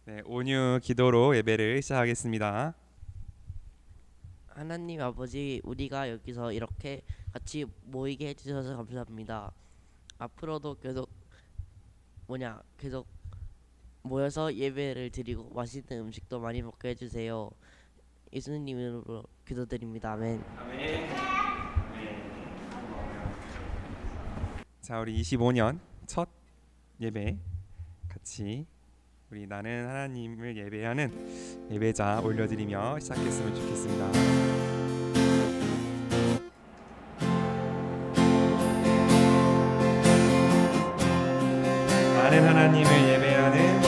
네, 온유 기도로 예배를 시작하겠습니다. 하나님 아버지, 우리가 여기서 이렇게 같이 모이게 해주셔서 감사합니다. 앞으로도 계속 모여서 예배를 드리고 맛있는 음식도 많이 먹게 해주세요. 예수님 이름으로 기도드립니다. 아멘. 자, 우리 25년 첫 예배 같이 우리 나는 하나님을 예배하는 예배자 올려드리며 시작했으면 좋겠습니다. 나는 하나님을 예배하는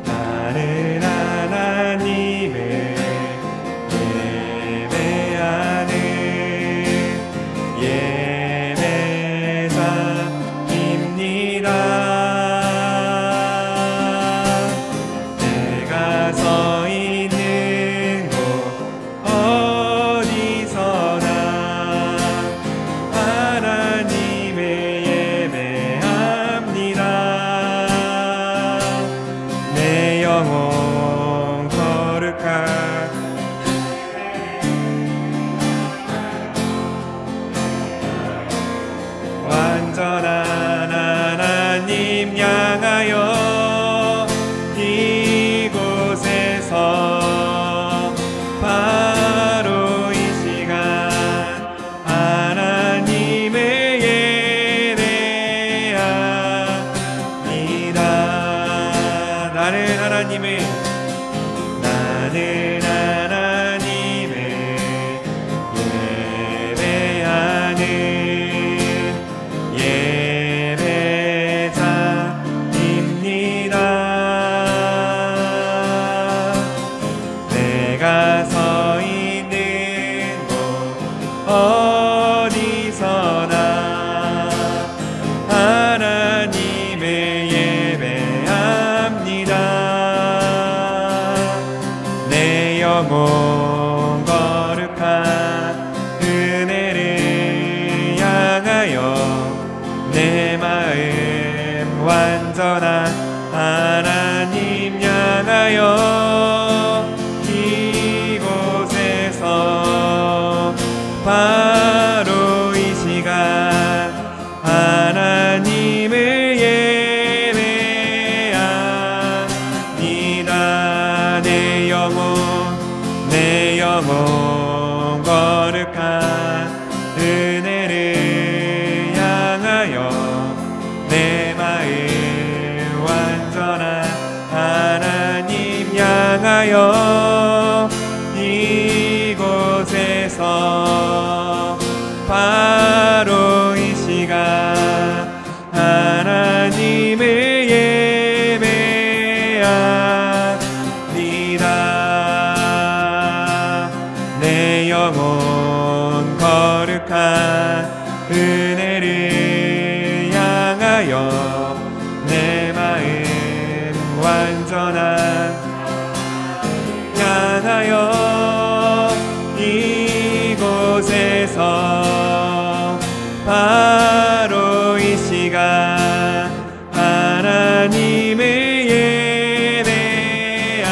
나는 하나님을 예배하는 예배자입니다. 내가 서 있는 곳 어디서나 하나님을 예배합니다. 내 영혼 거룩한 완전한 하나님 향하여 이곳에서 바로 이 시간 하나님을 예배합니다. 나는 하나님을 예배하는 예배자입니다. 내가 서 있는 곳 어디서나 하나님을 예배합니다. 내 영혼 거룩한 은혜를 향하여 내 마음 완전한 하나님 향하여 이곳에서 바로 이 시간 하나님을 예배합니다. 내 영혼 거룩한 은혜를 향하여 내 마음 완전한 하나님 향하여 이곳에서 바로 이 시간 하나님을 예배합니다. 내 영혼 거룩한 은혜를 향하여 내 마음 완전한 향하여 이곳에서 바로 이 시간 하나님을 예배합니다.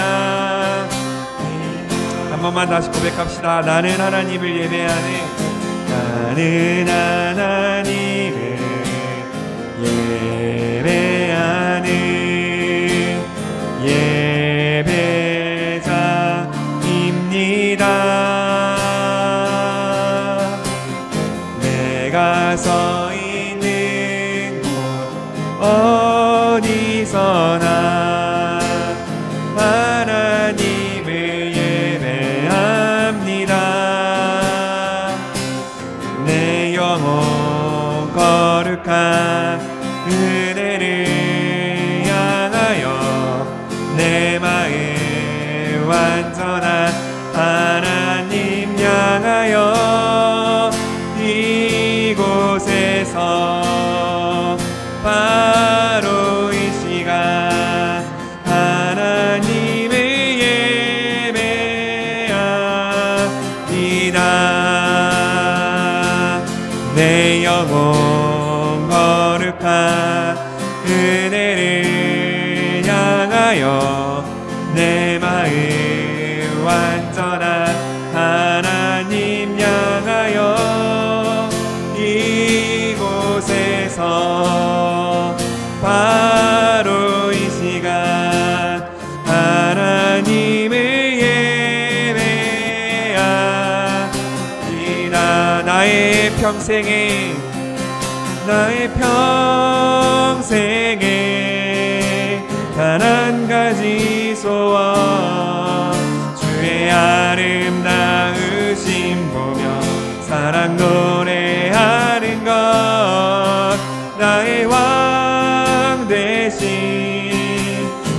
한 번만 다시 고백합시다. 나는 하나님을 예배하는 나는 하나님을 예배하는 예배자입니다. 내가 서 있는 곳 어디서나 하나님을 예배합니다. 내 영혼 거룩한 은혜를 향하여 내 마음 완전한 하나님 향하여 이곳에서 바로 이 시간 하나님을 예배합니다. 내 영혼 거룩한 은혜를 향하여 내 마음 완전한 하나님 향하여 이곳에서 바로 이 시간 하나님을 예배하리라. 나의 평생에 단 한 가지 소원, 주의 아름다우심 보며 사랑 노래하는 것. 나의 왕 되신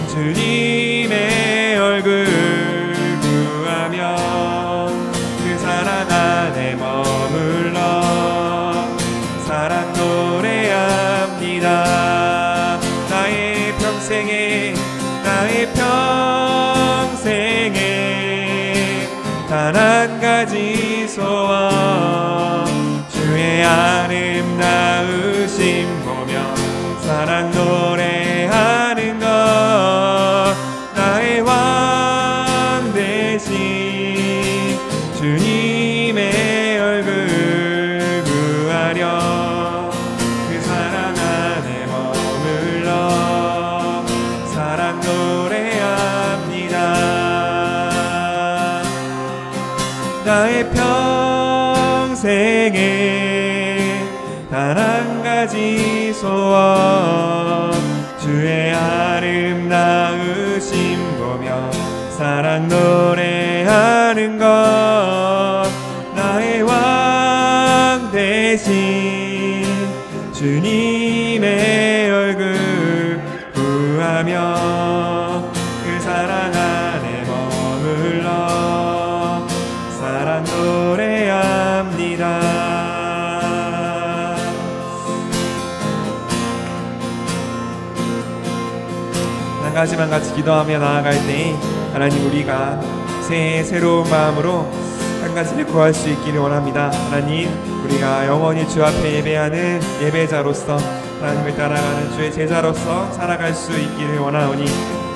주님의 얼굴 구하며 그 사랑 안에 머물러 사랑 노래합니다. 나의 평생에 단 한 가지 소원, 주의 아름다우심 보며 사랑 노래하는 것. 나의 왕 되신 주님의 얼굴 구하려 그 사랑 안에 머물러 사랑 노래합니다. 나의 평생에 단 한 가지 소원, 주의 아름다우심 보며 사랑 노래하는 것. 나의 왕 되신 주님의 얼굴 구하며 그 사랑 안에 머물러 사랑 노래합니다. 한 가지만 같이 기도하며 나아갈 때 하나님, 우리가 새해 새로운 마음으로 한 가지를 구할 수 있기를 원합니다. 하나님, 우리가 영원히 주 앞에 예배하는 예배자로서, 하나님을 따라가는 주의 제자로서 살아갈 수 있기를 원하오니,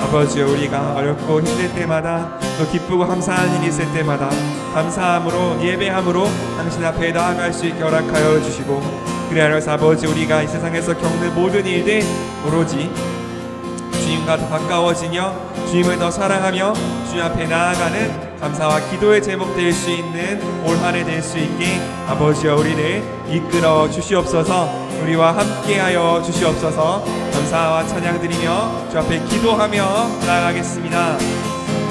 아버지여, 우리가 어렵고 힘들 때마다, 또 기쁘고 감사한 일이 있을 때마다 감사함으로 예배함으로 당신 앞에 나아갈 수 있게 허락하여 주시고, 그래 하여서 아버지, 우리가 이 세상에서 겪는 모든 일들 오로지 주님과 더 가까워지며 주님을 더 사랑하며 주님 앞에 나아가는 감사와 기도의 제목 될 수 있는 올 한 해 될 수 있게 아버지여, 우리를 이끌어 주시옵소서. 우리와 함께하여 주시옵소서. 감사와 찬양 드리며 주 앞에 기도하며 나아가겠습니다.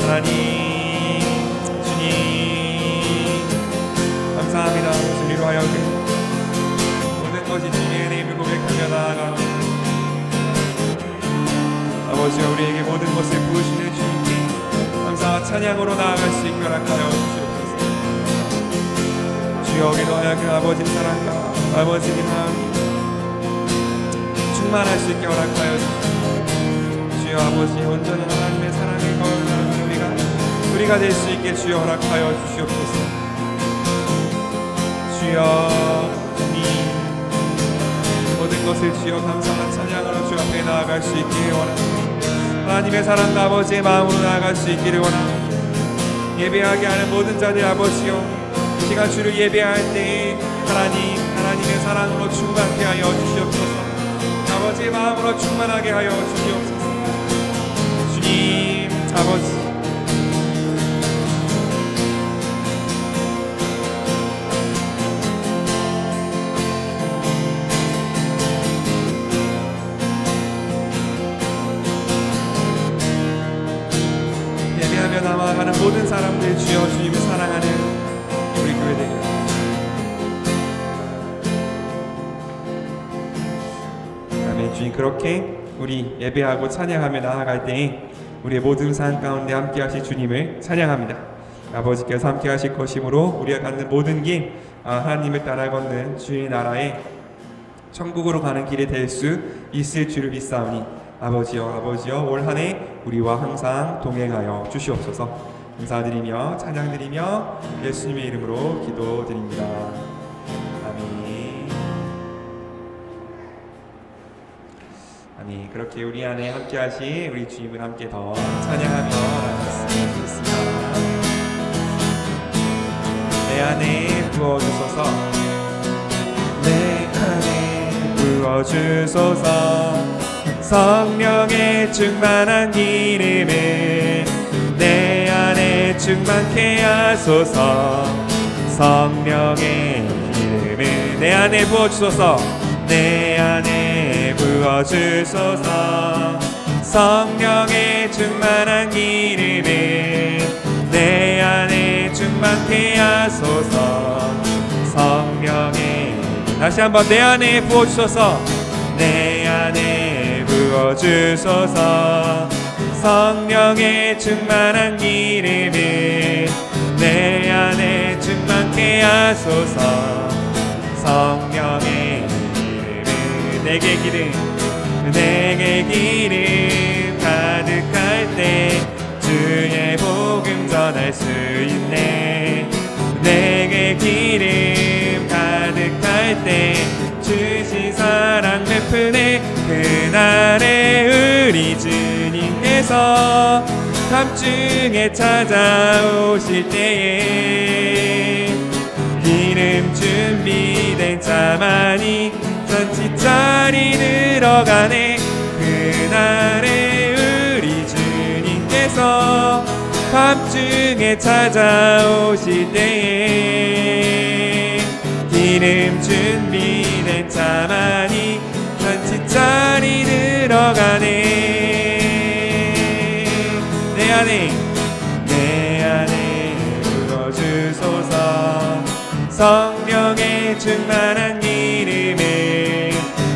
하나님, 주님 감사합니다. 주님으로 하여금 모든 것이 주님의 이름을 고백하며 나아가 아버지여, 우리에게 모든 것을 부으시는 주님께 감사와 찬양으로 나아갈 수 있게 허락하여 주시옵소서. 주여, 우리도 하여금 아버지의 사랑과 아버지의 마음이 충만할 수 있게 허락하여 주시옵소서. 주여, 아버지 온전한 하나님의 사랑을 거역하는 우리가 될 수 있게 주여 허락하여 주시옵소서. 주여, 주님 모든 것을 주여 감사와 찬양으로 주 앞에 나아갈 수 있기를 원합니다. 하나님의 사랑과 아버지의 마음으로 나아갈 수 있기를 원합니다. 예배하게 하는 모든 자들 아버지여, 제가 주를 예배할 때 하나님의 사랑으로 충만케 하여 주시옵소서. 아버지의 마음으로 충만하게 하여 주시옵소서. 주님 아버지, 예배하며 남아가는 모든 사람들 주여, 주님을 사랑하는 우리 교회 되게 아멘. 주님, 그렇게 우리 예배하고 찬양하며 나아갈 때에 우리의 모든 삶 가운데 함께 하실 주님을 찬양합니다. 아버지께서 함께 하실 것이므로 우리가 갖는 모든 길 하나님을 따라 걷는 주의 나라에 천국으로 가는 길이 될 수 있을 줄을 믿사오니 아버지여 올 한 해 우리와 항상 동행하여 주시옵소서. 감사드리며 찬양드리며 예수님의 이름으로 기도드립니다. 아멘. 아니 그렇게 우리 안에 함께 하신 우리 주님을 함께 더 찬양하며 나갔으면 좋겠습니다. 내 안에 부어주소서 내 안에 부어주소서 성령의 충만한 기름을 내 안에 충만케 하소서 성령의 기름을 내 안에 부어주소서 내 안에 부어주소서 성령의 충만한 기름을 내 안에 충만케 하소서 성령의 다시 한번 내 안에 부어주소서 내 안에 부어주소서 성령의 충만한 기름을 내 안에 충만케 하소서 성령의 기름을 내게 기름 가득할 때 주의 복음 전할 수 있네 내게 기름 가득할 때 주신 사랑 베푸네 그날에 우리 주님께서 밤중에 찾아오실 때에 기름 준비된 자만이 잔치자리 들어가네 그날에 우리 주님께서 밤중에 찾아오실 때에 기름 준비된 자만이 잔치자리 들어가네 내 안에 부어주소서 성령의 충만한 기름을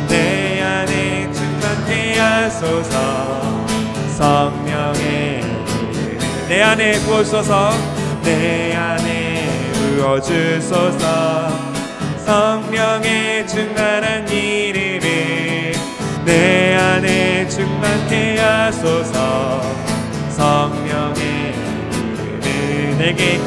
내 안에 충만케 하소서 성령의 기름을 내 안에 부어주소서 내 안에 부어주소서 성령의 충만한 기름을 내 안에 충만케 하소서 성령의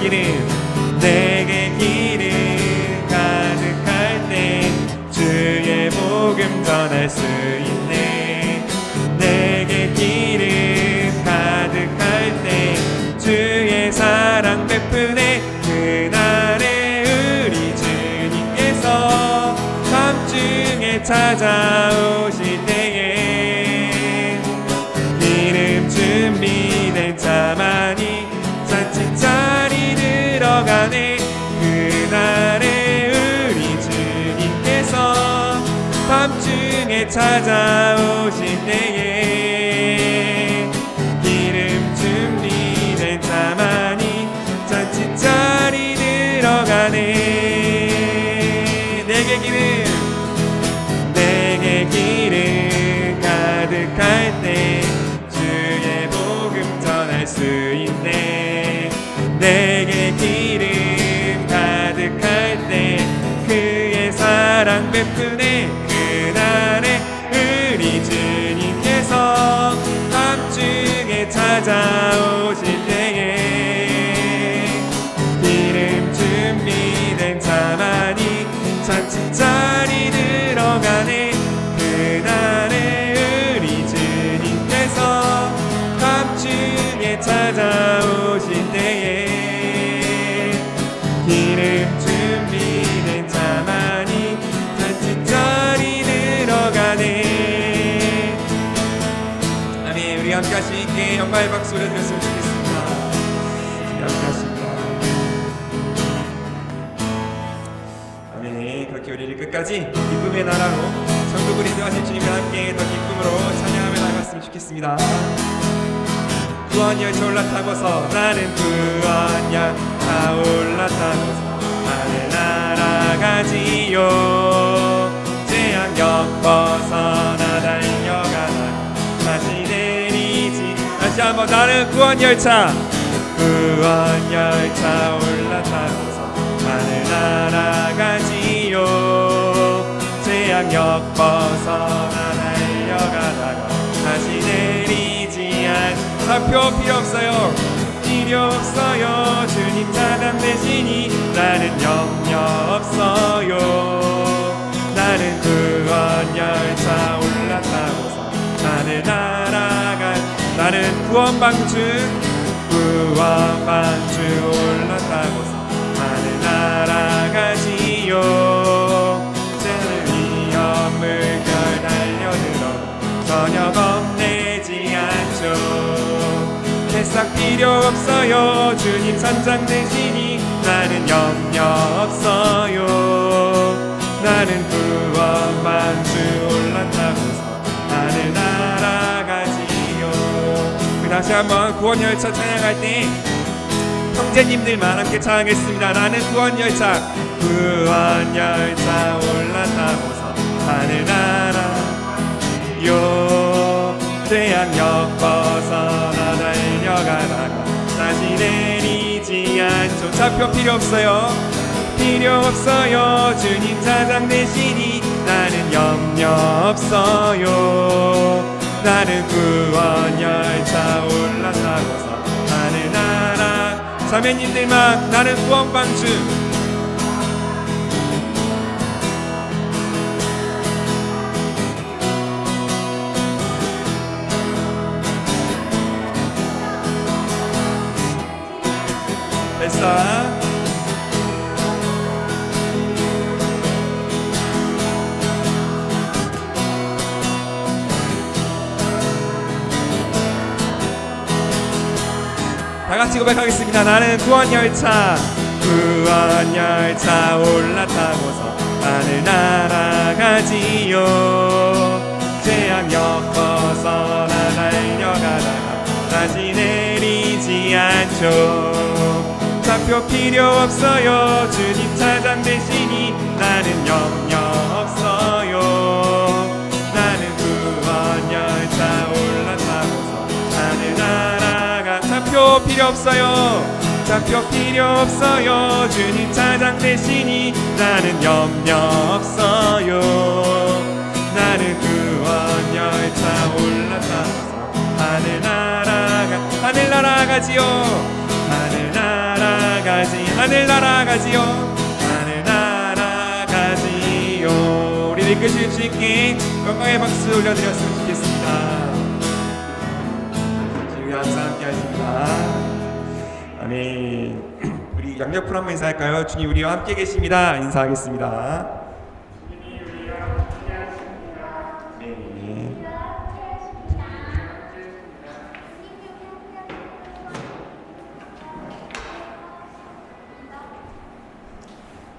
기름을 내게 기름 가득할 때 주의 복음 전할 수 있네 내게 기름 가득할 때 주의 사랑 베푸네 그날에 우리 주님께서 밤중에 찾아오실 때에 기름 준비된 자만이 잔치자리 들어가네 그날에 우리 주님께서 밤중에 찾아오실 때에 기름 준비된 자만이 잔치자리 들어가네 내게 기름 가득할 때 주의 복음 전할 수 있네 내게 기름 가득할 때 그의 사랑 베푸네 그날에 우리 주님께서 밤중에 찾아오실 때에 기름 준비된 자만이 잔치자리 들어가네 그날에 우리 주님께서 밤중에 찾아오실 때에 기름 준비된 자만이 잔치자리 들어가네 아멘 우리 함께 할 수 있게 영광의 박수 올려드렸으면 좋겠습니다 함께 하십니다 아멘 그렇게 우리를 끝까지 기쁨의 나라로 천국을 인도하신 주님과 함께 더 기쁨으로 찬양하며 나갔으면 좋겠습니다 구원열차 올라타고서 나는 구원열차 올라타고서 하늘 날아가지요 재앙역 벗어나 달려가다 다시 내리지 다시 한번 나는 구원열차 올라타고서 하늘 날아가지요 재앙역 벗어나 달려가다가 다시 내리지 않 사표 필요 없어요 필요 없어요 주님 자담 대신이 나는 염려 없어요 나는 구원열차 올라타고서 구원방주 올라타고서 하늘 날아가지요. 새는 위험 물결 달려들어도 전혀 겁내지 않죠. 새싹 필요 없어요. 주님 선장 되시니 나는 염려 없어요. 나는 구원방주 올라타고서 하늘 날아가지요. 다시 한번 구원열차 찬양할 때 형제님들만 함께 찬양했습니다. 나는 구원열차 올라타고서 하늘 날아요. 태양역 벗어나 달려가다가 다시 내리지 않죠. 좌표 필요 없어요. 필요 없어요. 주님 차장 되시니 나는 염려 없어요. 나는 구원열차 올라타고서 하늘 날아. 자매님들만 나는 구원방주 됐어. 다같이 고백하겠습니다. 나는 구원열차 올라타고서 하늘 날아가지요. 태양역 벗어나 달려가다가 다시 내리지 않죠. 좌표 필요 없어요. 주님 차장 되시니 나는 염려 없어요. 나는 구원열차 올라타고서 하늘 날아가. 좌표 필요 없어요. 좌표 필요 없어요. 주님 차장 되시니 나는 염려 없어요. 나는 구원열차 올라타고서 하늘 날아가지요. 하늘 날아가지요. 하늘 날아가지요. 우리 이끄실 수 있게 건강의 박수 올려드렸으면 좋겠습니다. 주님 항상 함께 하십니다. 아멘. 우리 양옆으로 한번 인사할까요? 주님 우리와 함께 계십니다. 인사하겠습니다.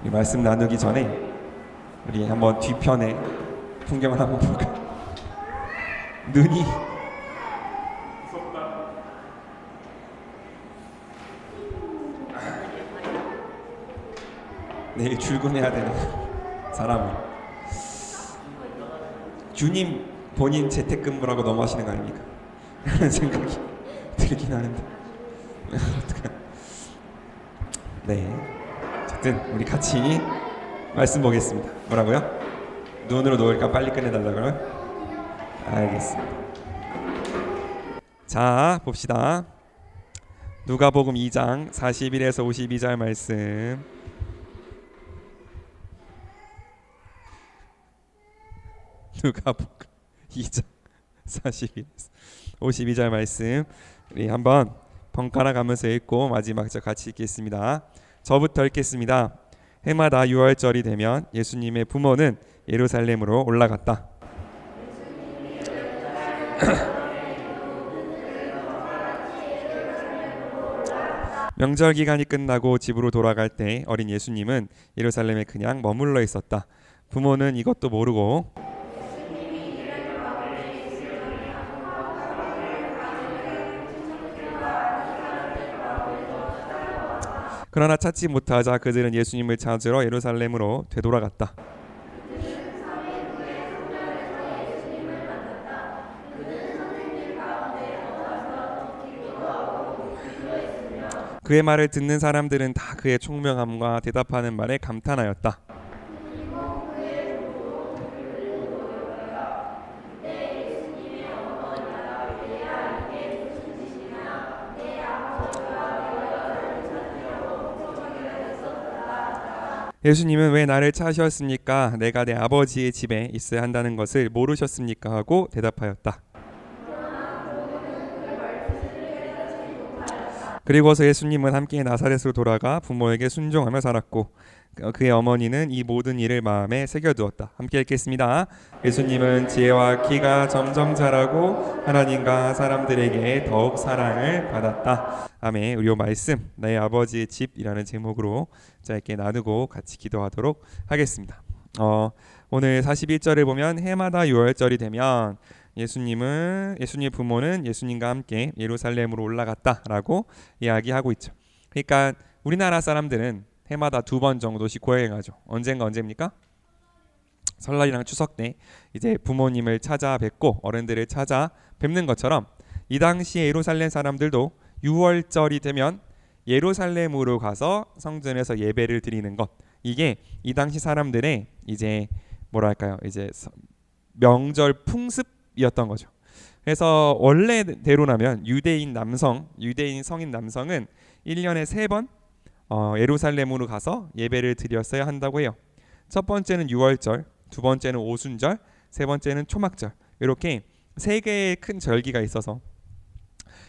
이 말씀 나누기 전에 우리 한번 뒤편에 풍경을 한번 볼까요? 눈이 무섭다. 내일 출근해야 되는 사람을 주님 본인 재택근무라고 넘어가시는 거 아닙니까? 라는 생각이 들긴 하는데 네. 어쨌든 우리 같이 말씀 보겠습니다. 뭐라고요? 눈으로 놓을까 빨리 끝내달라고요? 알겠습니다. 자 봅시다. 누가복음 2장 41에서 52절 말씀. 누가복음 2장 41에서 52절 말씀 우리 한번 번갈아 가면서 읽고 마지막 절 같이 읽겠습니다. 저부터 읽겠습니다. 해마다 유월절이 되면 예수님의 부모는 예루살렘으로 올라갔다. 명절 기간이 끝나고 집으로 돌아갈 때 어린 예수님은 예루살렘에 그냥 머물러 있었다. 부모는 이것도 모르고 그러나 찾지 못하자 그들은 예수님을 찾으러 예루살렘으로 되돌아갔다. 그의 말을 듣는 사람들은 다 그의 총명함과 대답하는 말에 감탄하였다. 예수님은 왜 나를 찾으셨습니까? 내가 내 아버지의 집에 있어야 한다는 것을 모르셨습니까? 하고 대답하였다. 그리고서 예수님은 함께 나사렛으로 돌아가 부모에게 순종하며 살았고 그의 어머니는 이 모든 일을 마음에 새겨두었다. 함께 읽겠습니다. 예수님은 지혜와 키가 점점 자라고 하나님과 사람들에게 더욱 사랑을 받았다. 아멘. 우리 이 말씀 나의 아버지의 집이라는 제목으로 짧게 나누고 같이 기도하도록 하겠습니다. 오늘 41절을 보면 해마다 유월절이 되면 예수님의 부모는 예수님과 함께 예루살렘으로 올라갔다라고 이야기하고 있죠. 그러니까 우리나라 사람들은 해마다 2번 정도씩 고향에 가죠. 언제입니까? 설날이랑 추석 때 이제 부모님을 찾아뵙고 어른들을 찾아뵙는 것처럼 이 당시에 예루살렘 사람들도 6월절이 되면 예루살렘으로 가서 성전에서 예배를 드리는 것, 이게 이 당시 사람들의 이제 이제 명절 풍습이었던 거죠. 그래서 원래대로라면 유대인 성인 남성은 1년에 3번 예루살렘으로 가서 예배를 드렸어야 한다고 해요. 첫 번째는 유월절, 두 번째는 오순절, 세 번째는 초막절. 이렇게 3개의 큰 절기가 있어서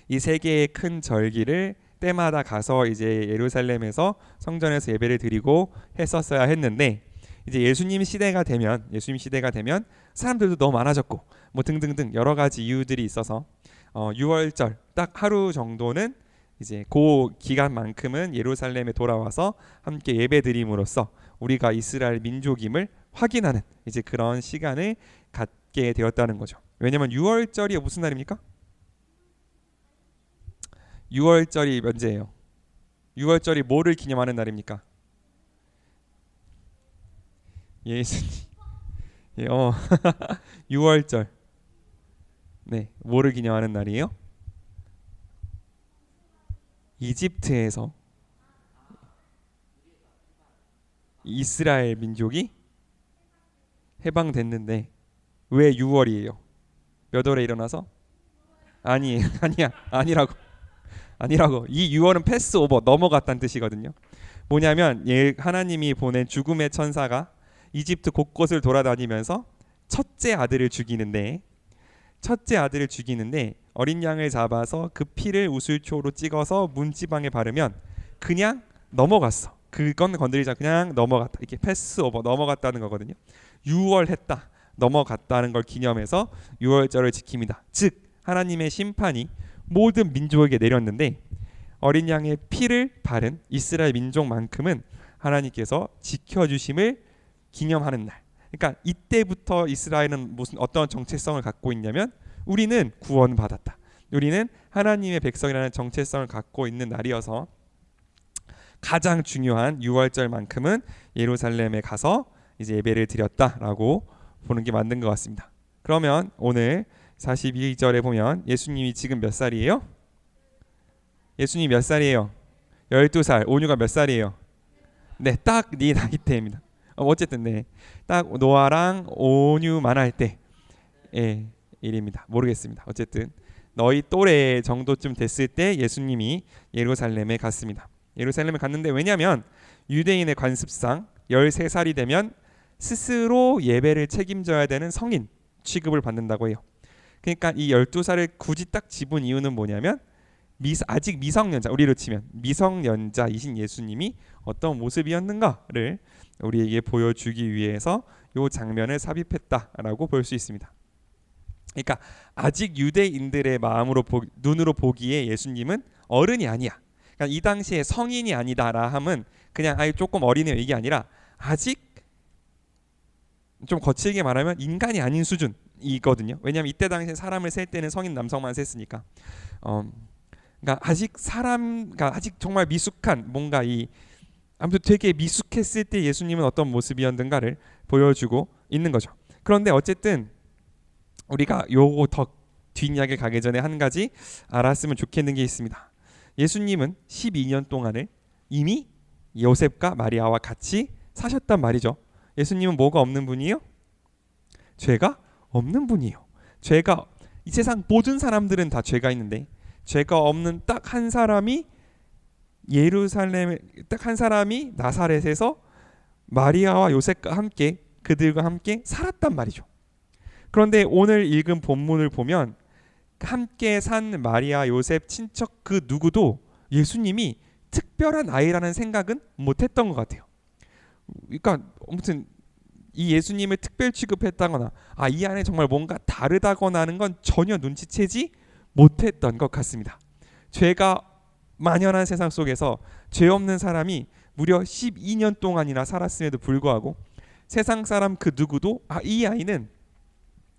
이 3개의 큰 절기를 때마다 가서 이제 예루살렘에서 성전에서 예배를 드리고 했었어야 했는데, 이제 예수님 시대가 되면 사람들도 너무 많아졌고 뭐 등등등 여러 가지 이유들이 있어서 6월절 딱 하루 정도는 이제 그 기간만큼은 예루살렘에 돌아와서 함께 예배드림으로써 우리가 이스라엘 민족임을 확인하는 이제 그런 시간을 갖게 되었다는 거죠. 왜냐면 6월절이 무슨 날입니까? 6월절이 언제예요? 6월절이 뭐를 기념하는 날입니까? 예수님. 6월절. 네, 뭐를 기념하는 날이에요? 이집트에서 이스라엘 민족이 해방됐는데 왜 6월이에요? 몇 월에 일어나서? 아니라고. 이 6월은 패스오버, 넘어갔다는 뜻이거든요. 뭐냐면 하나님이 보낸 죽음의 천사가 이집트 곳곳을 돌아다니면서 첫째 아들을 죽이는데 어린 양을 잡아서 그 피를 우슬초로 찍어서 문지방에 바르면 그냥 넘어갔어. 그건 건드리자 그냥 넘어갔다. 이렇게 패스오버, 넘어갔다는 거거든요. 6월 했다, 넘어갔다는 걸 기념해서 6월절을 지킵니다. 즉 하나님의 심판이 모든 민족에게 내렸는데 어린 양의 피를 바른 이스라엘 민족만큼은 하나님께서 지켜주심을 기념하는 날. 그러니까 이때부터 이스라엘은 어떤 정체성을 갖고 있냐면 우리는 구원받았다, 우리는 하나님의 백성이라는 정체성을 갖고 있는 날이어서 가장 중요한 6월절만큼은 예루살렘에 가서 이제 예배를 드렸다라고 보는 게 맞는 것 같습니다. 그러면 오늘 42절에 보면 예수님이 지금 몇 살이에요? 예수님 몇 살이에요? 12살. 온유가 몇 살이에요? 네, 딱 네 나이 때입니다. 어쨌든 네, 딱 노아랑 온유만 할 때 일입니다. 모르겠습니다. 어쨌든 너희 또래 정도쯤 됐을 때 예수님이 예루살렘에 갔습니다. 예루살렘에 갔는데 왜냐하면 유대인의 관습상 13살이 되면 스스로 예배를 책임져야 되는 성인 취급을 받는다고 해요. 그러니까 이 12살을 굳이 딱 집은 이유는 뭐냐면 아직 미성년자, 우리로 치면 미성년자이신 예수님이 어떤 모습이었는가를 우리에게 보여주기 위해서 이 장면을 삽입했다라고 볼 수 있습니다. 그러니까 아직 유대인들의 눈으로 보기에 예수님은 어른이 아니야. 그러니까 이 당시에 성인이 아니다라 함은 그냥 조금 어린애요 이게 아니라 아직 좀 거칠게 말하면 인간이 아닌 수준이거든요. 왜냐하면 이때 당시에 사람을 셀 때는 성인 남성만 셌으니까. 그러니까 아직 정말 미숙한 뭔가 아무튼 되게 미숙했을 때 예수님은 어떤 모습이었는가를 보여주고 있는 거죠. 그런데 어쨌든 우리가 요거 더 뒷이야기 가기 전에 한 가지 알았으면 좋겠는 게 있습니다. 예수님은 12년 동안을 이미 요셉과 마리아와 같이 사셨단 말이죠. 예수님은 뭐가 없는 분이에요? 죄가 없는 분이에요. 이 세상 모든 사람들은 다 죄가 있는데 죄가 없는 딱 한 사람이 나사렛에서 마리아와 요셉과 함께 그들과 함께 살았단 말이죠. 그런데 오늘 읽은 본문을 보면 함께 산 마리아, 요셉, 친척 그 누구도 예수님이 특별한 아이라는 생각은 못했던 것 같아요. 그러니까 아무튼 이 예수님을 특별 취급했다거나 이 안에 정말 뭔가 다르다거나 하는 건 전혀 눈치채지 못했던 것 같습니다. 죄가 만연한 세상 속에서 죄 없는 사람이 무려 12년 동안이나 살았음에도 불구하고 세상 사람 그 누구도 이 아이는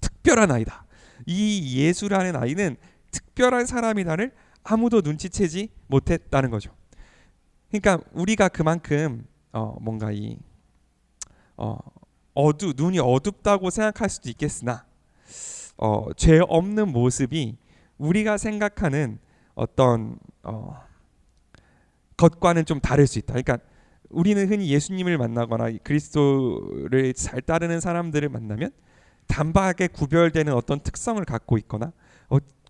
특별한 아이다, 이 예수라는 아이는 특별한 사람이다를 아무도 눈치채지 못했다는 거죠. 그러니까 우리가 그만큼 뭔가 눈이 어둡다고 생각할 수도 있겠으나 죄 없는 모습이 우리가 생각하는 어떤 것과는 좀 다를 수 있다. 그러니까 우리는 흔히 예수님을 만나거나 그리스도를 잘 따르는 사람들을 만나면 단박에 구별되는 어떤 특성을 갖고 있거나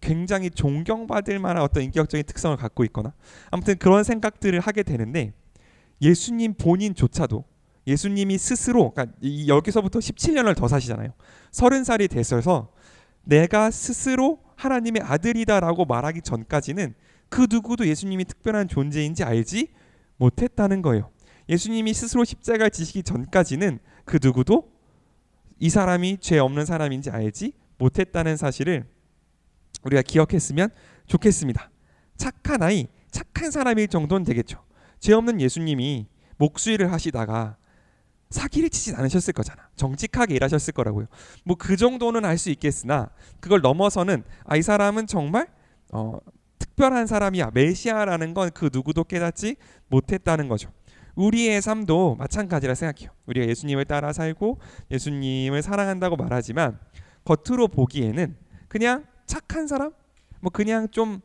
굉장히 존경받을 만한 어떤 인격적인 특성을 갖고 있거나 아무튼 그런 생각들을 하게 되는데, 예수님 본인조차도 예수님이 스스로 그러니까 여기서부터 17년을 더 사시잖아요. 30살이 되셔서 내가 스스로 하나님의 아들이다라고 말하기 전까지는 그 누구도 예수님이 특별한 존재인지 알지 못했다는 거예요. 예수님이 스스로 십자가를 지시기 전까지는 그 누구도 이 사람이 죄 없는 사람인지 알지 못했다는 사실을 우리가 기억했으면 좋겠습니다. 착한 아이, 착한 사람일 정도는 되겠죠. 죄 없는 예수님이 목수일을 하시다가 사기를 치진 않으셨을 거잖아. 정직하게 일하셨을 거라고요. 뭐 그 정도는 알 수 있겠으나 그걸 넘어서는 이 사람은 정말 특별한 사람이야, 메시아라는 건 그 누구도 깨닫지 못했다는 거죠. 우리의 삶도 마찬가지라 생각해요. 우리가 예수님을 따라 살고 예수님을 사랑한다고 말하지만 겉으로 보기에는 그냥 착한 사람, 뭐 그냥 좀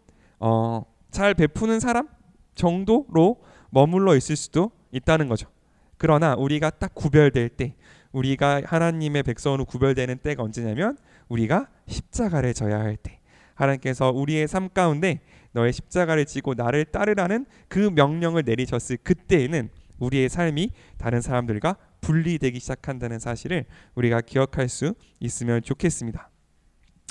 잘 베푸는 사람 정도로 머물러 있을 수도 있다는 거죠. 그러나 우리가 딱 구별될 때, 우리가 하나님의 백성으로 구별되는 때가 언제냐면 우리가 십자가를 져야 할 때, 하나님께서 우리의 삶 가운데 너의 십자가를 지고 나를 따르라는 그 명령을 내리셨을 그때에는 우리의 삶이 다른 사람들과 분리되기 시작한다는 사실을 우리가 기억할 수 있으면 좋겠습니다.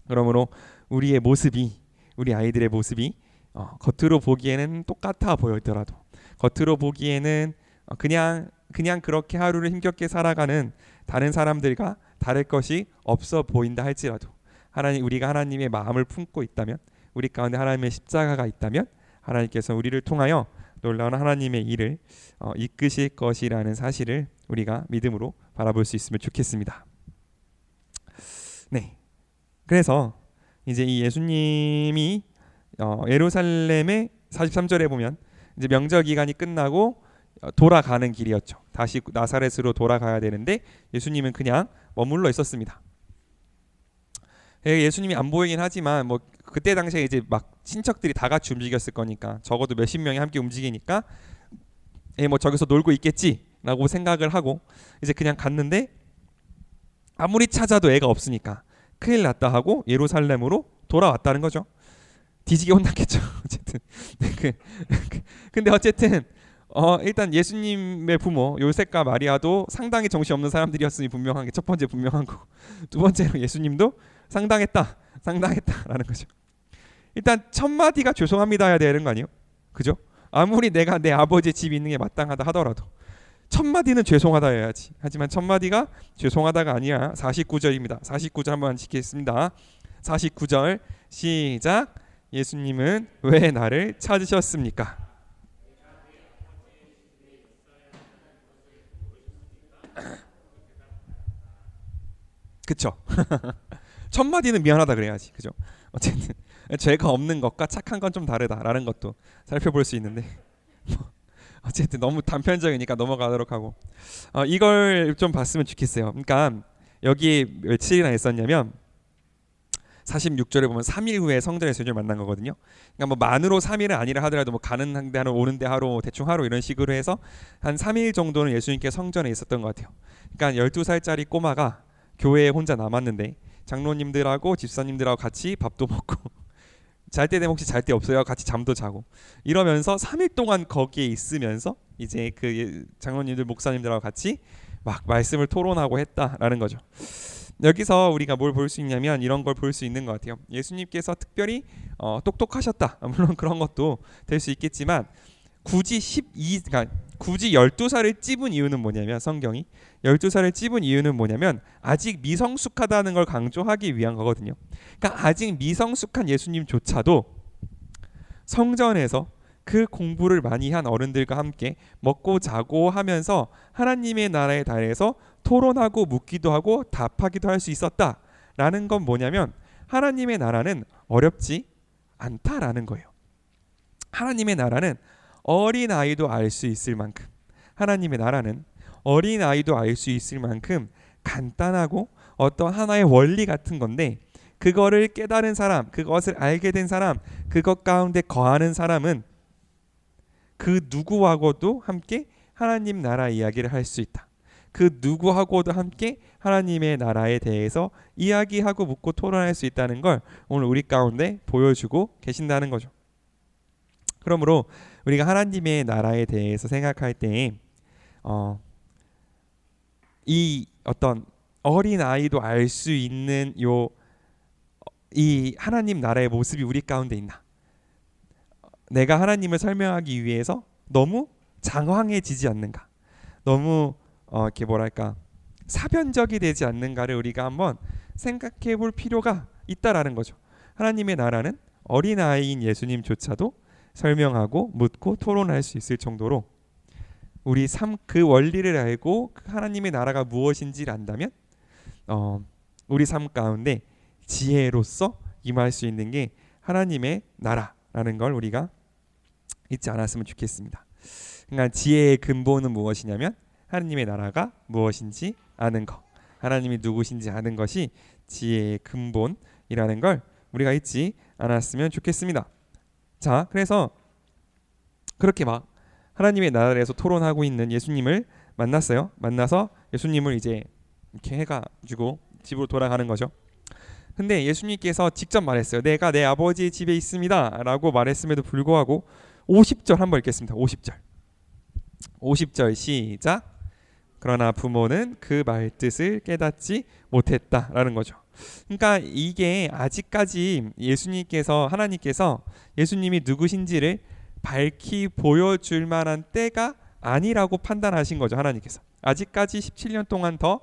그러므로 우리의 모습이, 우리 아이들의 모습이 겉으로 보기에는 똑같아 보이더라도, 겉으로 보기에는 그냥 그렇게 하루를 힘겹게 살아가는 다른 사람들과 다를 것이 없어 보인다 할지라도, 우리가 하나님의 마음을 품고 있다면, 우리 가운데 하나님의 십자가가 있다면 하나님께서 우리를 통하여 놀라운 하나님의 일을 이끄실 것이라는 사실을 우리가 믿음으로 바라볼 수 있으면 좋겠습니다. 네, 그래서 이제 이 예수님이 예루살렘의 43절에 보면 이제 명절 기간이 끝나고 돌아가는 길이었죠. 다시 나사렛으로 돌아가야 되는데 예수님은 그냥 머물러 있었습니다. 예수님이 안 보이긴 하지만 뭐 그때 당시에 이제 막 친척들이 다 같이 움직였을 거니까 적어도 몇십 명이 함께 움직이니까 뭐 저기서 놀고 있겠지라고 생각을 하고 이제 그냥 갔는데, 아무리 찾아도 애가 없으니까 큰일 났다 하고 예루살렘으로 돌아왔다는 거죠. 뒤지게 혼났겠죠. 어쨌든 근데 어쨌든 일단 예수님의 부모 요셉과 마리아도 상당히 정신없는 사람들이었으니 분명한 게 첫 번째 분명한 거고, 두 번째로 예수님도 상당했다라는 거죠. 일단 첫 마디가 죄송합니다 해야 되는 거 아니에요? 그죠? 아무리 내가 내 아버지 집에 있는 게 마땅하다 하더라도 첫 마디는 죄송하다 해야지. 하지만 첫 마디가 죄송하다가 아니야. 49절입니다. 49절 한번 읽겠습니다. 49절 시작. 예수님은 왜 나를 찾으셨습니까? 그쵸? 첫 마디는 미안하다 그래야지. 그죠? 어쨌든 죄가 없는 것과 착한 건 좀 다르다라는 것도 살펴볼 수 있는데 어쨌든 너무 단편적이니까 넘어가도록 하고 이걸 좀 봤으면 좋겠어요. 그러니까 여기 며칠이나 있었냐면 46절에 보면 3일 후에 성전에서 예수님을 만난 거거든요. 그러니까 뭐 만으로 3일은 아니라 하더라도 뭐 가는 데 하루 오는 데 하루 대충 하루 이런 식으로 해서 한 3일 정도는 예수님께 성전에 있었던 것 같아요. 그러니까 12살짜리 꼬마가 교회에 혼자 남았는데 장로님들하고 집사님들하고 같이 밥도 먹고 잘 때 되면 혹시 잘 때 없어요? 같이 잠도 자고 이러면서 3일 동안 거기에 있으면서 이제 그 장로님들 목사님들하고 같이 막 말씀을 토론하고 했다라는 거죠. 여기서 우리가 뭘 볼 수 있냐면 이런 걸 볼 수 있는 것 같아요. 예수님께서 특별히 똑똑하셨다. 물론 그런 것도 될 수 있겠지만 그러니까 굳이 12살을 찝은 이유는 뭐냐면 성경이 12살을 찝은 이유는 뭐냐면 아직 미성숙하다는 걸 강조하기 위한 거거든요. 그러니까 아직 미성숙한 예수님조차도 성전에서 그 공부를 많이 한 어른들과 함께 먹고 자고 하면서 하나님의 나라에 대해서 토론하고 묻기도 하고 답하기도 할 수 있었다라는 건 뭐냐면 하나님의 나라는 어렵지 않다라는 거예요. 하나님의 나라는 어린아이도 알 수 있을 만큼 하나님의 나라는 어린아이도 알 수 있을 만큼 간단하고 어떤 하나의 원리 같은 건데 그거를 깨달은 사람, 그것을 알게 된 사람, 그것 가운데 거하는 사람은 그 누구하고도 함께 하나님 나라 이야기를 할 수 있다. 그 누구하고도 함께 하나님의 나라에 대해서 이야기하고 묻고 토론할 수 있다는 걸 오늘 우리 가운데 보여주고 계신다는 거죠. 그러므로 우리가 하나님의 나라에 대해서 생각할 때 이 어떤 어린 아이도 알 수 있는 이 하나님 나라의 모습이 우리 가운데 있나? 내가 하나님을 설명하기 위해서 너무 장황해지지 않는가? 너무 이렇게 뭐랄까 사변적이 되지 않는가를 우리가 한번 생각해 볼 필요가 있다라는 거죠. 하나님의 나라는 어린아이인 예수님조차도 설명하고 묻고 토론할 수 있을 정도로 우리 삶 그 원리를 알고 하나님의 나라가 무엇인지를 안다면 우리 삶 가운데 지혜로서 임할 수 있는 게 하나님의 나라라는 걸 우리가 잊지 않았으면 좋겠습니다. 그러니까 지혜의 근본은 무엇이냐면 하나님의 나라가 무엇인지 아는 것, 하나님이 누구신지 아는 것이 지혜의 근본이라는 걸 우리가 잊지 않았으면 좋겠습니다. 자, 그래서 그렇게 막 하나님의 나라에서 토론하고 있는 예수님을 만났어요. 만나서 예수님을 이제 이렇게 해가지고 집으로 돌아가는 거죠. 근데 예수님께서 직접 말했어요. 내가 내 아버지의 집에 있습니다 라고 말했음에도 불구하고 50절 한번 읽겠습니다. 50절 시작. 그러나 부모는 그 말뜻을 깨닫지 못했다라는 거죠. 그러니까 이게 아직까지 하나님께서 예수님이 누구신지를 밝히 보여줄 만한 때가 아니라고 판단하신 거죠. 하나님께서 아직까지 17년 동안 더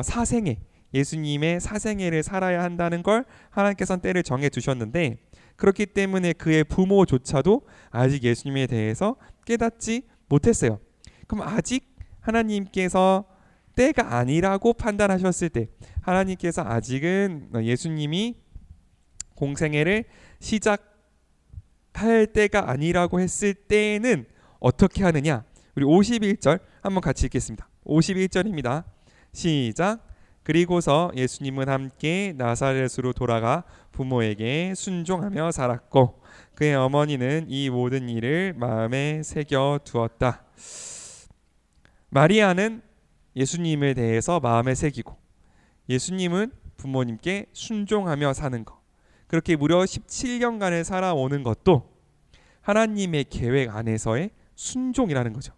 사생애, 예수님의 사생애를 살아야 한다는 걸 하나님께서는 때를 정해 두셨는데 그렇기 때문에 그의 부모조차도 아직 예수님에 대해서 깨닫지 못했어요. 그럼 아직 하나님께서 때가 아니라고 판단하셨을 때 하나님께서 아직은 예수님이 공생애를 시작할 때가 아니라고 했을 때는 어떻게 하느냐? 우리 51절 한번 같이 읽겠습니다. 51절입니다. 시작. 그리고서 예수님은 함께 나사렛으로 돌아가 부모에게 순종하며 살았고 그의 어머니는 이 모든 일을 마음에 새겨 두었다. 마리아는 예수님에 대해서 마음에 새기고 예수님은 부모님께 순종하며 사는 것, 그렇게 무려 17년간을 살아오는 것도 하나님의 계획 안에서의 순종이라는 거죠.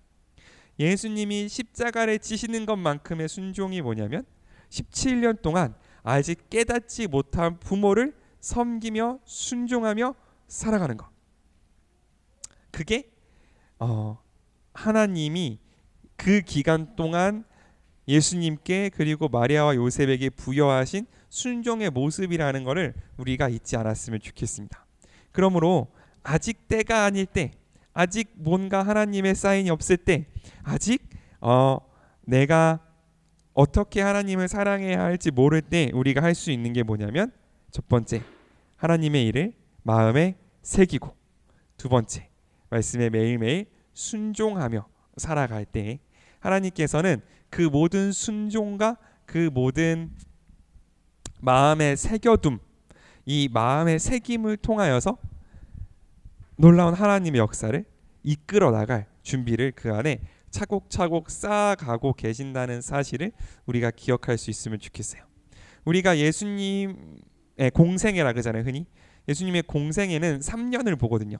예수님이 십자가를 지시는 것만큼의 순종이 뭐냐면 17년 동안 아직 깨닫지 못한 부모를 섬기며 순종하며 살아가는 것. 그게 하나님이 그 기간 동안 예수님께 그리고 마리아와 요셉에게 부여하신 순종의 모습이라는 것을 우리가 잊지 않았으면 좋겠습니다. 그러므로 아직 때가 아닐 때, 아직 뭔가 하나님의 사인이 없을 때, 아직 내가 어떻게 하나님을 사랑해야 할지 모를 때 우리가 할 수 있는 게 뭐냐면 첫 번째, 하나님의 일을 마음에 새기고 두 번째, 말씀에 매일매일 순종하며 살아갈 때 하나님께서는 그 모든 순종과 그 모든 마음의 새겨둠, 이 마음의 새김을 통하여서 놀라운 하나님의 역사를 이끌어 나갈 준비를 그 안에 차곡차곡 쌓아가고 계신다는 사실을 우리가 기억할 수 있으면 좋겠어요. 우리가 예수님의 공생애라 그러잖아요. 흔히 예수님의 공생애는 3년을 보거든요.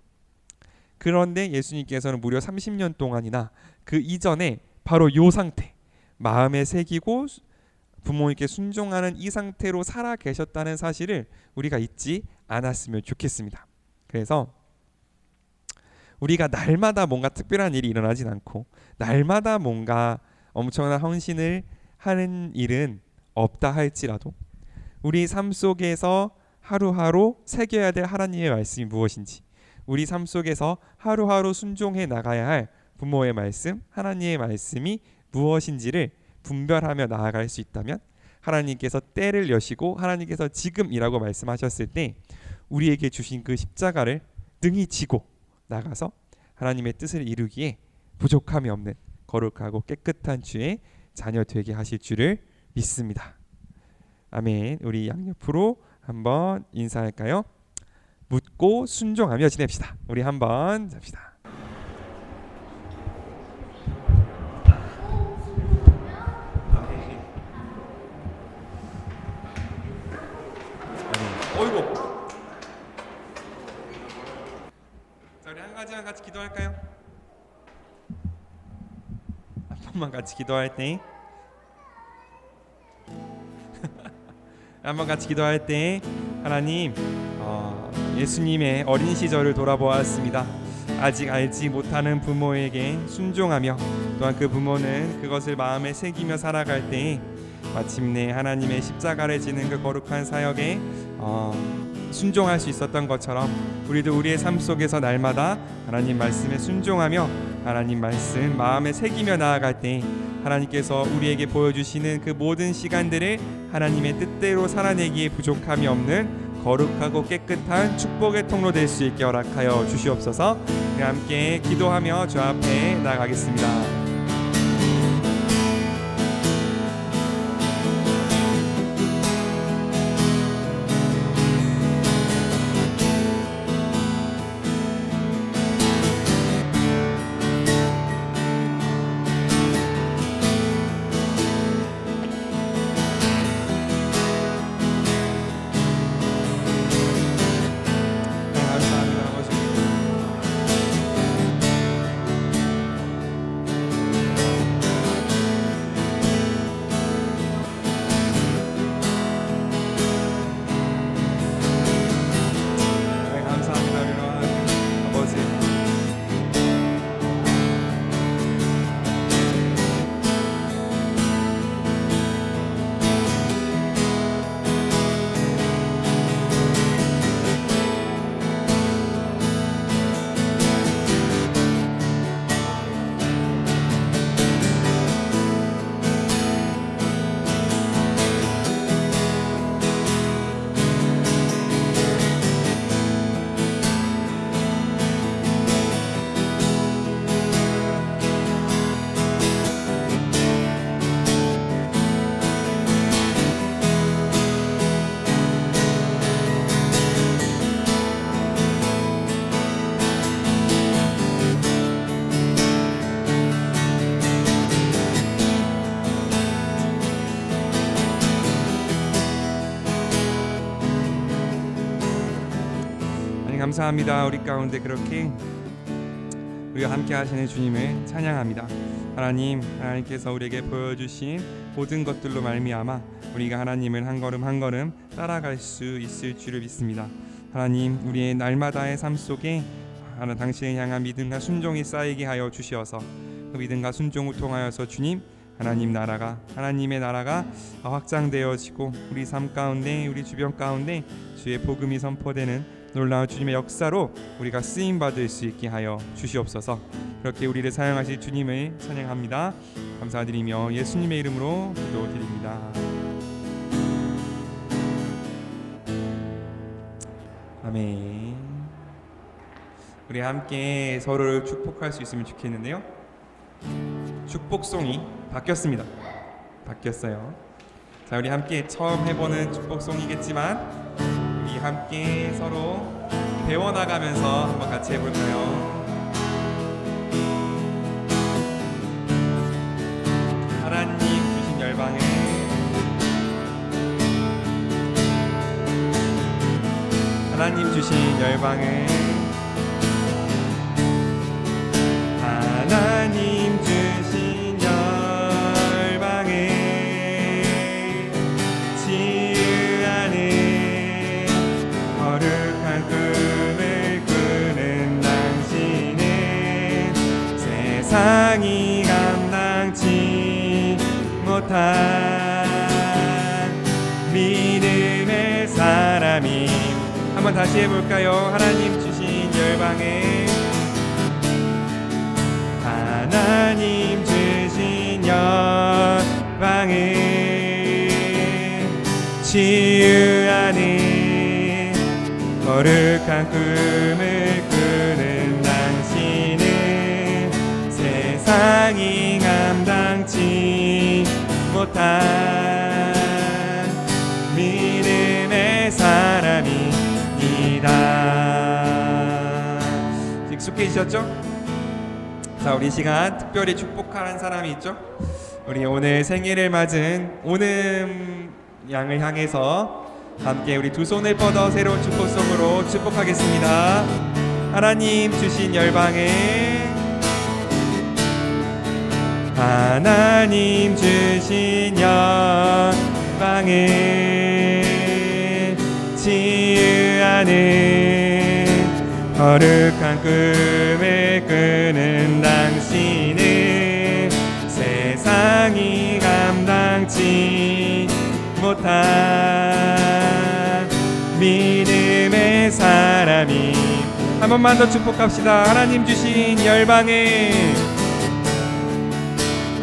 그런데 예수님께서는 무려 30년 동안이나 그 이전에 바로 요 상태, 마음에 새기고 부모님께 순종하는 이 상태로 살아 계셨다는 사실을 우리가 잊지 않았으면 좋겠습니다. 그래서 우리가 날마다 뭔가 특별한 일이 일어나진 않고 날마다 뭔가 엄청난 헌신을 하는 일은 없다 할지라도 우리 삶 속에서 하루하루 새겨야 될 하나님의 말씀이 무엇인지, 우리 삶 속에서 하루하루 순종해 나가야 할 부모의 말씀, 하나님의 말씀이 무엇인지를 분별하며 나아갈 수 있다면, 하나님께서 때를 여시고 하나님께서 지금이라고 말씀하셨을 때 우리에게 주신 그 십자가를 능히 지고 나가서 하나님의 뜻을 이루기에 부족함이 없는 거룩하고 깨끗한 주의 자녀 되게 하실 줄을 믿습니다. 아멘. 우리 양옆으로 한번 인사할까요? 묻고 순종하며 지냅시다. 우리 한번 잡시다. 어이구. 자, 우리 한 가지만 같이 기도할까요? 한 번만 같이 기도할 때 한번 같이 기도할 때 하나님, 예수님의 어린 시절을 돌아보았습니다. 아직 알지 못하는 부모에게 순종하며 또한 그 부모는 그것을 마음에 새기며 살아갈 때 마침내 하나님의 십자가를 지는 그 거룩한 사역에 순종할 수 있었던 것처럼 우리도 우리의 삶 속에서 날마다 하나님 말씀에 순종하며 하나님 말씀 마음에 새기며 나아갈 때 하나님께서 우리에게 보여주시는 그 모든 시간들을 하나님의 뜻대로 살아내기에 부족함이 없는 거룩하고 깨끗한 축복의 통로 될 수 있게 허락하여 주시옵소서. 우리 함께 기도하며 주 앞에 나아가겠습니다. 감사합니다. 우리 가운데 그렇게 우리와 함께 하시는 주님을 찬양합니다. 하나님께서 우리에게 보여주신 모든 것들로 말미암아 우리가 하나님을 한 걸음 한 걸음 따라갈 수 있을 줄을 믿습니다. 하나님, 우리의 날마다의 삶 속에 당신을 향한 믿음과 순종이 쌓이게 하여 주시어서 그 믿음과 순종을 통하여서 주님, 하나님의 나라가 확장되어지고 우리 삶 가운데, 우리 주변 가운데 주의 복음이 선포되는 놀라운 주님의 역사로 우리가 쓰임 받을 수 있게 하여 주시옵소서. 그렇게 우리를 사용하실 주님을 찬양합니다. 감사드리며 예수님의 이름으로 기도드립니다. 아멘. 우리 함께 서로를 축복할 수 있으면 좋겠는데요. 축복송이 바뀌었어요. 자, 우리 함께 처음 해보는 축복송이겠지만 우리 함께 서로 배워나가면서 한번 같이 해볼까요? 하나님 주신 열방을 하나님 주신 열방을 하나님 주신 열방을 세상이 감당치 못한 믿음의 사람이. 한번 다시 해볼까요? 하나님 주신 열방에, 하나님 주신 열방에 치유하는 거룩한 꿈을 꾸는 당신은 세상이 감당치 못한 믿음의 사람입니다. 익숙해지셨죠? 자, 우리 시간 특별히 축복하는 사람이 있죠? 우리 오늘 생일을 맞은 오늘 양을 향해서 함께 우리 두 손을 뻗어 새로운 축복송으로 축복하겠습니다. 하나님 주신 열방에, 하나님 주신 열방에 치유하는 거룩한 꿈을 꾸는 당신은 세상이 감당치 못한 믿음의 사람이. 한 번만 더 축복합시다. 하나님 주신 열방에,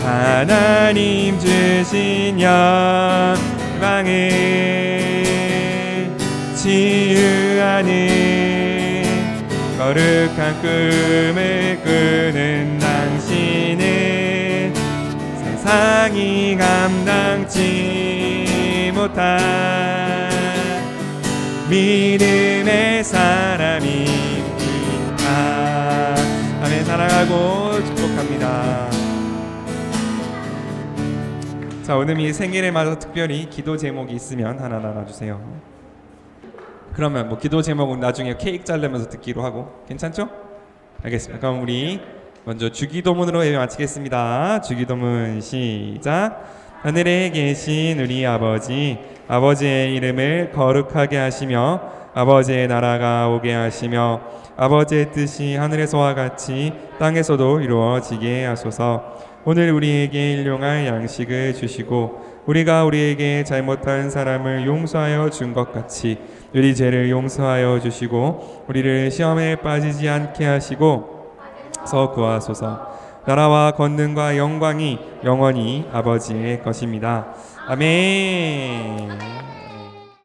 하나님 주신 열방에 치유하는 거룩한 꿈을 꾸는 당신은 세상이 감당치 못한 믿음의 사람입니다. 아멘. 사랑하고 축복합니다. 자, 오늘 이 생일에 맞아 특별히 기도 제목이 있으면 하나 나눠주세요. 그러면 뭐 기도 제목은 나중에 케이크 자르면서 듣기로 하고, 괜찮죠? 알겠습니다. 그럼 우리 먼저 주기도문으로 예배 마치겠습니다. 주기도문 시작. 하늘에 계신 우리 아버지, 아버지의 이름을 거룩하게 하시며 아버지의 나라가 오게 하시며 아버지의 뜻이 하늘에서와 같이 땅에서도 이루어지게 하소서. 오늘 우리에게 일용할 양식을 주시고 우리가 우리에게 잘못한 사람을 용서하여 준 것 같이 우리 죄를 용서하여 주시고 우리를 시험에 빠지지 않게 하시고 서 구하소서. 나라와 권능과 영광이 영원히 아버지의 것입니다. 아멘.